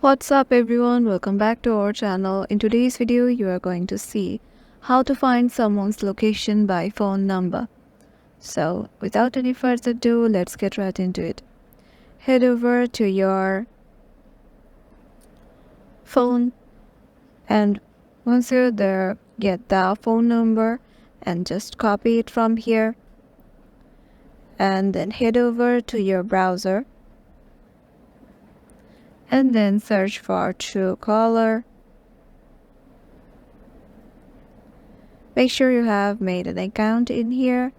What's up everyone, welcome back to our channel. In today's video you are going to see how to find someone's location by phone number. So without any further ado, let's get right into it. Head over to your phone, and once you're there, get the phone number and just copy it from here, and then head over to your browser and then search for Truecaller. Make sure you have made an account in here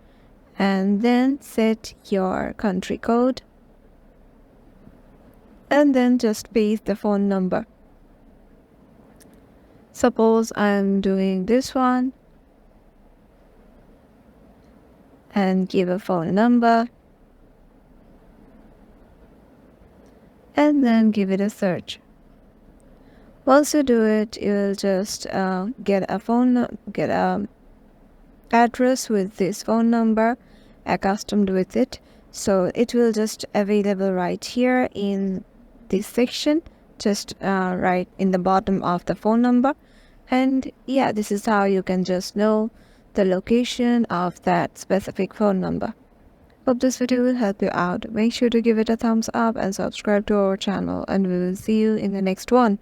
and then set your country code and then just paste the phone number. Suppose I'm doing this one and give a phone number and then give it a search. Once you do it, you will just get a address with this phone number accustomed with it, so it will just available right here in this section, just right in the bottom of the phone number. And yeah, this is how you can just know the location of that specific phone number. Hope this video will help you out. Make sure to give it a thumbs up and subscribe to our channel, and we will see you in the next one.